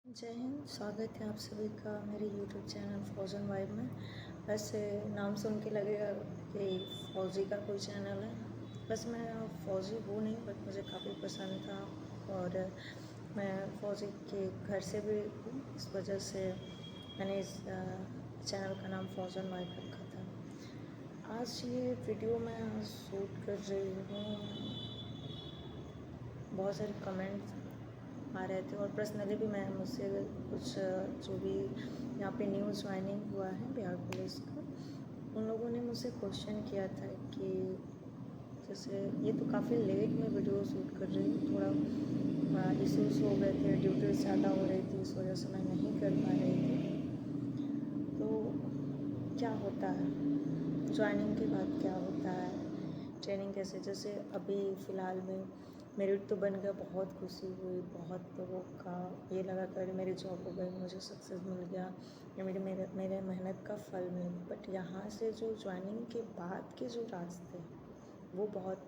जय हिंद। स्वागत है आप सभी का मेरे यूट्यूब चैनल फौजन वाइब में। वैसे नाम सुन के लगेगा कि फ़ौजी का कोई चैनल है। बस मैं फ़ौजी हूँ नहीं, बट मुझे काफ़ी पसंद था और मैं फ़ौजी के घर से भी हूँ। इस वजह से मैंने इस चैनल का नाम फौजन वाइब रखा था। आज ये वीडियो मैं शूट कर रही हूँ। बहुत सारे कमेंट्स आ रहे थे और पर्सनली भी मैं मुझसे कुछ जो भी यहाँ पे न्यू ज्वाइनिंग हुआ है बिहार पुलिस का, उन लोगों ने मुझसे क्वेश्चन किया था कि जैसे ये तो काफ़ी लेट में वीडियो शूट कर रही हूँ, थोड़ा इश्यूज़ हो गए थे, ड्यूटीज़ ज़्यादा हो रही थी, इस वजह से मैं नहीं कर पा रही थी। तो क्या होता है ज्वाइनिंग के बाद, क्या होता है ट्रेनिंग कैसे, जैसे अभी फ़िलहाल में मेरिट तो बन गया, बहुत खुशी हुई, बहुत लोगों का ये लगा कि अरे मेरी जॉब हो गई, मुझे सक्सेस मिल गया या मेरे मेहनत का फल मिल गया। बट यहाँ से जो ज्वाइनिंग के बाद के जो रास्ते वो बहुत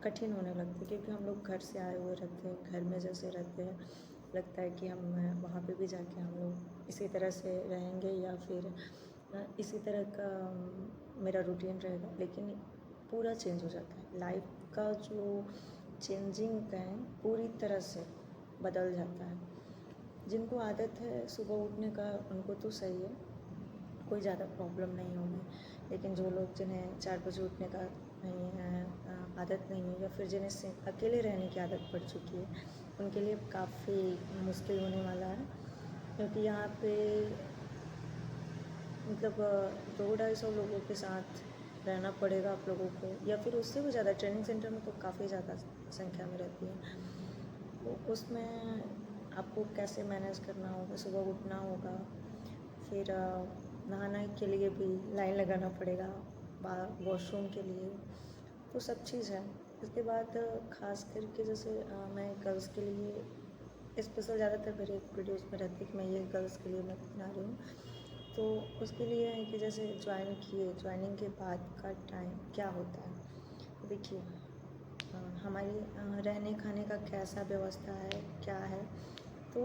कठिन होने लगते, क्योंकि हम लोग घर से आए हुए रहते हैं, घर में जैसे रहते हैं लगता है कि हम वहाँ पे भी जाके हम लोग इसी तरह से रहेंगे या फिर इसी तरह का मेरा रूटीन रहेगा। लेकिन पूरा चेंज हो जाता है, लाइफ का जो चेंजिंग है पूरी तरह से बदल जाता है। जिनको आदत है सुबह उठने का उनको तो सही है, कोई ज़्यादा प्रॉब्लम नहीं होगी। लेकिन जो लोग जिन्हें 4 बजे उठने का नहीं है, आदत नहीं है, या फिर जिन्हें अकेले रहने की आदत पड़ चुकी है, उनके लिए काफ़ी मुश्किल होने वाला है। क्योंकि यहाँ पे मतलब 200-250 लोगों के साथ रहना पड़ेगा आप लोगों को, या फिर उससे भी ज़्यादा। ट्रेनिंग सेंटर में तो काफ़ी ज़्यादा संख्या में रहती है, तो उसमें आपको कैसे मैनेज करना होगा। सुबह उठना होगा, फिर नहाने के लिए भी लाइन लगाना पड़ेगा, वॉशरूम के लिए, तो सब चीज़ है। इसके बाद ख़ास करके जैसे मैं गर्ल्स के लिए स्पेशल ज़्यादातर मेरे वीडियोज़ में रहती है कि मैं ये गर्ल्स के लिए मैं बना रही हूँ। तो उसके लिए है कि जैसे ज्वाइनिंग के बाद का टाइम क्या होता है। देखिए हमारी रहने खाने का कैसा व्यवस्था है, क्या है, तो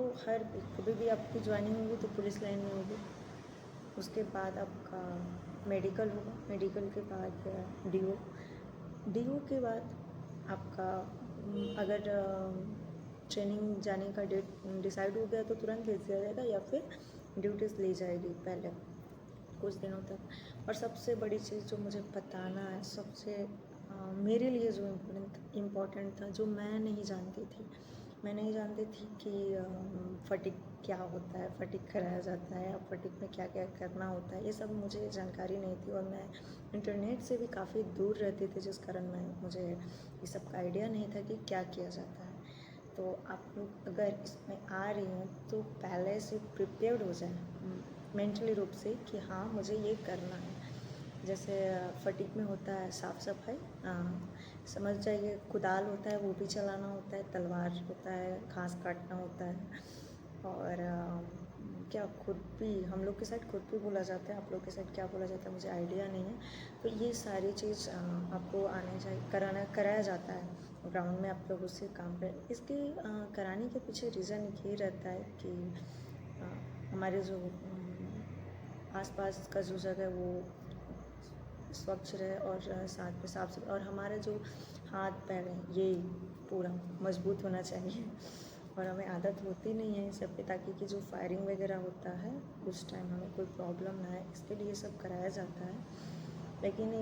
कभी भी आपकी ज्वाइनिंग होगी तो पुलिस लाइन में होगी। उसके बाद आपका मेडिकल होगा, मेडिकल के बाद डीओ के बाद आपका अगर ट्रेनिंग जाने का डेट डिसाइड हो गया तो तुरंत भेज दिया जाएगा, या फिर ड्यूटीज़ ली जाएगी पहले कुछ दिनों तक। और सबसे बड़ी चीज़ जो मुझे बताना है, सबसे मेरे लिए जो इम्पोर्टेंट था, जो मैं नहीं जानती थी कि फटीग क्या होता है, फटीग कराया जाता है, अब फटीग में क्या क्या करना होता है, ये सब मुझे जानकारी नहीं थी। और मैं इंटरनेट से भी काफ़ी दूर रहती थी, जिस कारण मुझे ये सब का आइडिया नहीं था कि क्या किया जाता है। तो आप लोग अगर इसमें आ रही हैं तो पहले से प्रिपेयर्ड हो जाएं मेंटली रूप से कि हाँ मुझे ये करना है। जैसे फटीग में होता है साफ़ सफाई, समझ जाइए, कुदाल होता है वो भी चलाना होता है, तलवार होता है, घास काटना होता है, और क्या खुद भी, हम लोग के साइड खुद भी बोला जाता है, आप लोग के साइड क्या बोला जाता है मुझे आइडिया नहीं है। तो ये सारी चीज़ आपको आने चाहिए, कराया जाता है ग्राउंड में, आप लोग उससे काम करें। इसके कराने के पीछे रीज़न ये रहता है कि हमारे जो आसपास का जो जगह है वो स्वच्छ रहे, और साथ में साफ सुथरा, और हमारे जो हाथ पैर हैं ये पूरा मजबूत होना चाहिए। और हमें आदत होती नहीं है इस सब पे, ताकि कि जो फायरिंग वगैरह होता है उस टाइम हमें कोई प्रॉब्लम ना आए, इसके लिए सब कराया जाता है। लेकिन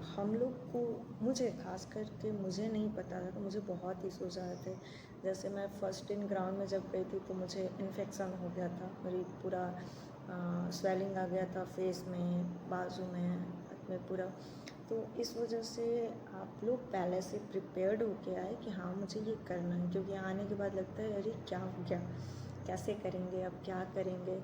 हम लोग को, मुझे खास करके मुझे नहीं पता था, तो मुझे बहुत इश्यूज आए थे। जैसे मैं फ़र्स्ट दिन ग्राउंड में जब गई थी तो मुझे इन्फेक्शन हो गया था, मेरी पूरा स्वेलिंग आ गया था फेस में, बाजू में, हाथ में पूरा। तो इस वजह से आप लोग पहले से प्रिपेयर्ड होके आए कि हाँ मुझे ये करना है, क्योंकि आने के बाद लगता है अरे क्या हो गया, कैसे करेंगे, अब क्या करेंगे।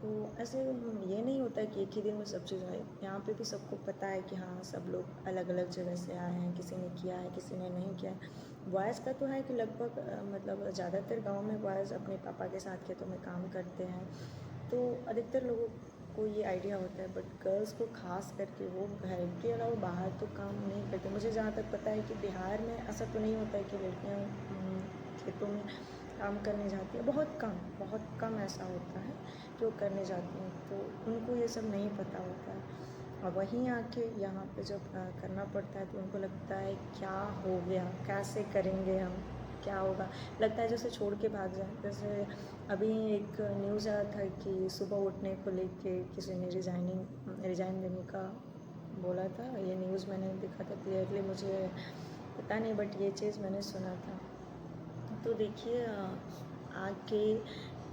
तो ऐसे ये नहीं होता कि एक ही दिन में सब चीज़ आए। यहाँ पे भी सबको पता है कि हाँ सब लोग अलग अलग जगह से आए हैं, किसी ने किया है, किसी ने नहीं किया है। बॉयज़ का तो है कि लगभग मतलब ज़्यादातर गांव में बॉयज़ अपने पापा के साथ खेतों में काम करते हैं, तो अधिकतर लोगों को ये आइडिया होता है। बट गर्ल्स को खास करके वो घर के अलावा बाहर तो काम नहीं करते। मुझे जहाँ तक पता है कि बिहार में ऐसा तो नहीं होता है कि लड़कियाँ खेतों में काम करने जाती है, बहुत कम ऐसा होता है कि वो करने जाती हैं, तो उनको ये सब नहीं पता होता है। और वहीं आके यहाँ पे जब करना पड़ता है तो उनको लगता है क्या हो गया, कैसे करेंगे हम, क्या होगा, लगता है जैसे छोड़ के भाग जाए। जैसे अभी एक न्यूज़ आया था कि सुबह उठने को लेके किसी ने रिज़ाइन देने का बोला था। ये न्यूज़ मैंने देखा था, क्लियरली मुझे पता नहीं, बट ये चीज़ मैंने सुना था। तो देखिए आगे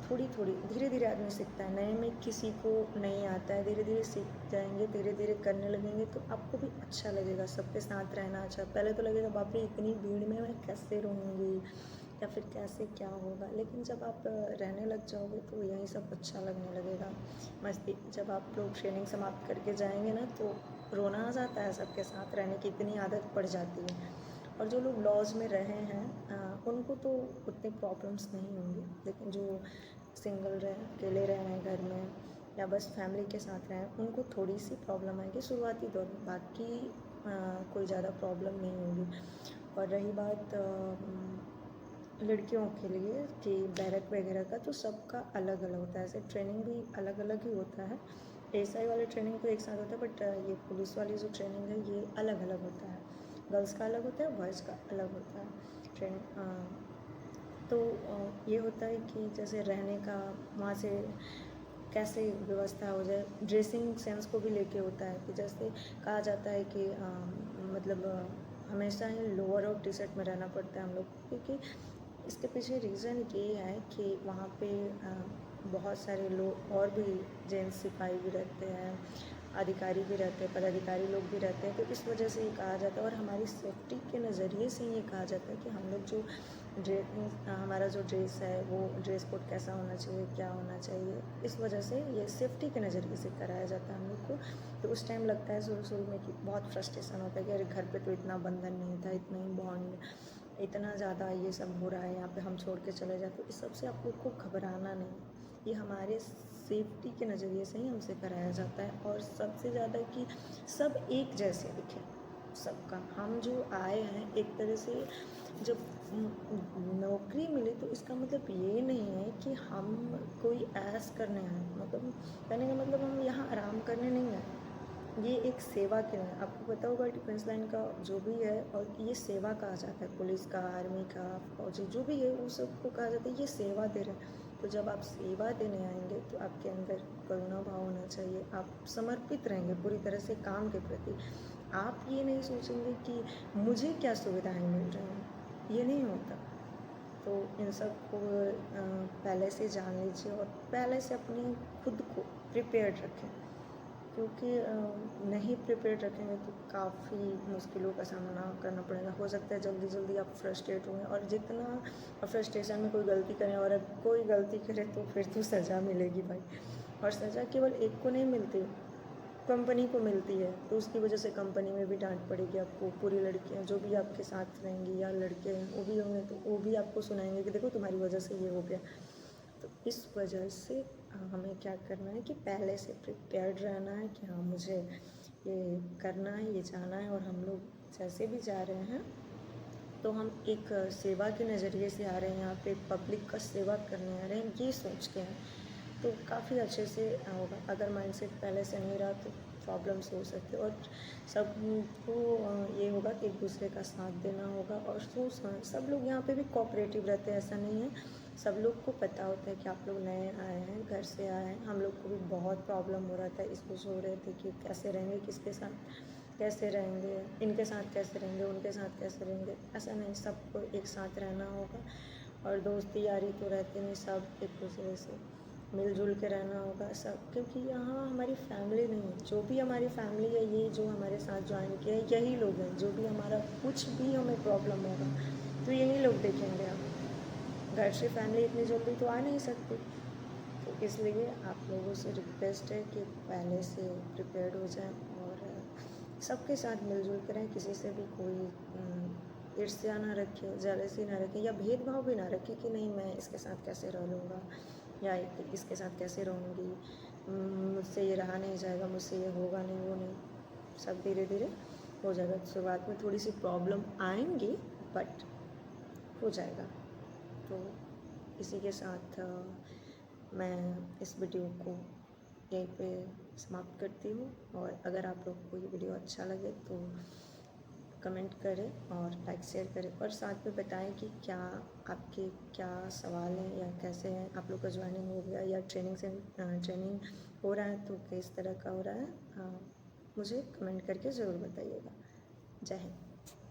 थोड़ी थोड़ी धीरे धीरे आदमी सीखता है, नए में किसी को नहीं आता है, धीरे धीरे सीख जाएंगे, धीरे धीरे करने लगेंगे तो आपको भी अच्छा लगेगा, सबके साथ रहना अच्छा। पहले तो लगेगा बाप रे इतनी भीड़ में मैं कैसे रहूँगी या फिर कैसे क्या होगा, लेकिन जब आप रहने लग जाओगे तो यही सब अच्छा लगने लगेगा, मस्ती। जब आप लोग ट्रेनिंग समाप्त करके जाएंगे ना तो रोना आ जाता है, सबके साथ रहने की इतनी आदत पड़ जाती है। और जो लोग लॉज में रहे हैं उनको तो उतनी प्रॉब्लम्स नहीं होंगी, लेकिन जो सिंगल रहे, अकेले रहे हैं घर में या बस फैमिली के साथ रहे हैं, उनको थोड़ी सी प्रॉब्लम आएगी शुरुआती दौर में, बाकी कोई ज़्यादा प्रॉब्लम नहीं होगी। और रही बात लड़कियों के लिए कि बैरक वगैरह का, तो सबका अलग अलग होता है, ऐसे ट्रेनिंग भी अलग अलग ही होता है। एसआई वाले ट्रेनिंग तो एक साथ होता है, बट ये पुलिस वाली जो ट्रेनिंग है ये अलग अलग होता है, गर्ल्स का अलग होता है, बॉयज़ का अलग होता है ट्रेनिंग। तो ये होता है कि जैसे रहने का वहाँ से कैसे व्यवस्था हो जाए, ड्रेसिंग सेंस को भी लेके होता है कि जैसे कहा जाता है कि मतलब हमेशा ही लोअर और टी शर्ट में रहना पड़ता है हम लोग, क्योंकि इसके पीछे रीज़न ये है कि वहाँ पे बहुत सारे लोग और भी जेंट्स सिपाही भी रहते हैं, अधिकारी भी रहते हैं, पदाधिकारी लोग भी रहते हैं, तो इस वजह से ये कहा जाता है और हमारी सेफ्टी के नज़रिए से ये कहा जाता है कि हम लोग जो हमारा जो ड्रेस है वो ड्रेस कोड कैसा होना चाहिए, क्या होना चाहिए, इस वजह से ये सेफ्टी के नज़रिए से कराया जाता है हम लोग को। तो उस टाइम लगता है शुरू शुरू में कि बहुत फ्रस्ट्रेशन होता है कि अरे घर पे तो इतना बंधन नहीं था, इतना ही बॉन्ड, इतना ज़्यादा ये सब हो रहा है यहाँ पे, हम छोड़ के चले जाते। तो इस सब से आप लोग को घबराना नहीं, ये हमारे सेफ्टी के नज़रिए से ही हमसे कराया जाता है। और सबसे ज़्यादा कि सब एक जैसे दिखें सबका, हम जो आए हैं एक तरह से, जब नौकरी मिले तो इसका मतलब ये नहीं है कि हम कोई ऐश करने आए, मतलब कहने का मतलब हम यहाँ आराम करने नहीं आए, ये एक सेवा के लिए। आपको पता होगा डिफेंस लाइन का जो भी है, और ये सेवा कहा जाता है, पुलिस का, आर्मी का, फौजी जो भी है वो सबको कहा जाता है ये सेवा दे रहे हैं। तो जब आप सेवा देने आएंगे तो आपके अंदर करुणा भाव होना चाहिए, आप समर्पित रहेंगे पूरी तरह से काम के प्रति। आप ये नहीं सोचेंगे कि मुझे क्या सुविधाएं मिल रही हैं, ये नहीं होता। तो इन सब को पहले से जान लीजिए और पहले से अपने खुद को प्रिपेयर्ड रखें, क्योंकि नहीं प्रिपेयर्ड रखेंगे तो काफ़ी मुश्किलों का सामना करना पड़ेगा। हो सकता है जल्दी जल्दी आप फ्रस्ट्रेट होंगे, और जितना फ्रस्ट्रेशन में कोई गलती करें, और अगर कोई गलती करे तो फिर तो सज़ा मिलेगी भाई, और सज़ा केवल एक को नहीं मिलती, कंपनी को मिलती है। तो उसकी वजह से कंपनी में भी डांट पड़ेगी आपको, पूरी लड़कियां जो भी आपके साथ रहेंगी या लड़के हैं वो भी होंगे तो वो भी आपको सुनाएंगे कि देखो तुम्हारी वजह से ये हो गया। तो इस वजह से हमें क्या करना है कि पहले से प्रिपेयर्ड रहना है कि हाँ मुझे ये करना है, ये जाना है। और हम लोग जैसे भी जा रहे हैं तो हम एक सेवा के नज़रिए से आ रहे हैं, यहाँ पे पब्लिक का सेवा करने आ रहे हैं, ये सोच के हैं, तो काफ़ी अच्छे से होगा। अगर माइंडसेट पहले से नहीं रहा तो प्रॉब्लम्स हो सकते, और सबको ये होगा कि एक दूसरे का साथ देना होगा। और सब लोग यहाँ पे भी कोऑपरेटिव रहते हैं, ऐसा नहीं है, सब लोग को पता होता है कि आप लोग नए आए हैं, घर से आए हैं। हम लोग को भी बहुत प्रॉब्लम हो रहा था, इसको सो रहे थे कि कैसे रहेंगे, किसके साथ कैसे रहेंगे, इनके साथ कैसे रहेंगे, उनके साथ कैसे रहेंगे, ऐसा नहीं, सबको एक साथ रहना होगा। और दोस्ती यारी तो रहती नहीं, सब एक दूसरे से मिलजुल के रहना होगा सब, क्योंकि यहाँ हमारी फैमिली नहीं है, जो भी हमारी फैमिली है, ये जो हमारे साथ ज्वाइन किया है यही लोग हैं। जो भी हमारा कुछ भी हमें प्रॉब्लम होगा तो यही लोग देखेंगे। हम घर से फैमिली इतनी जल्दी तो आ नहीं सकती, तो इसलिए आप लोगों से रिक्वेस्ट है कि पहले से प्रिपेयर्ड हो जाएं और सबके साथ मिलजुल कर रहें, किसी से भी कोई ईर्ष्या ना रखें, जेलसी ना रखें, या भेदभाव भी ना रखें कि नहीं मैं इसके साथ कैसे रह लूँगा या इसके साथ कैसे रहूँगी, मुझसे ये रहा नहीं जाएगा, मुझसे ये होगा नहीं, वो नहीं, सब धीरे धीरे हो जाएगा। शुरुआत में थोड़ी सी प्रॉब्लम आएंगी बट हो जाएगा। तो इसी के साथ मैं इस वीडियो को यहीं पे समाप्त करती हूँ। और अगर आप लोग को ये वीडियो अच्छा लगे तो कमेंट करें और लाइक शेयर करें, और साथ में बताएं कि क्या आपके क्या सवाल हैं या कैसे हैं, आप लोग का ज्वाइनिंग हो गया या ट्रेनिंग हो रहा है तो किस तरह का हो रहा है, मुझे कमेंट करके ज़रूर बताइएगा। जय हिंद।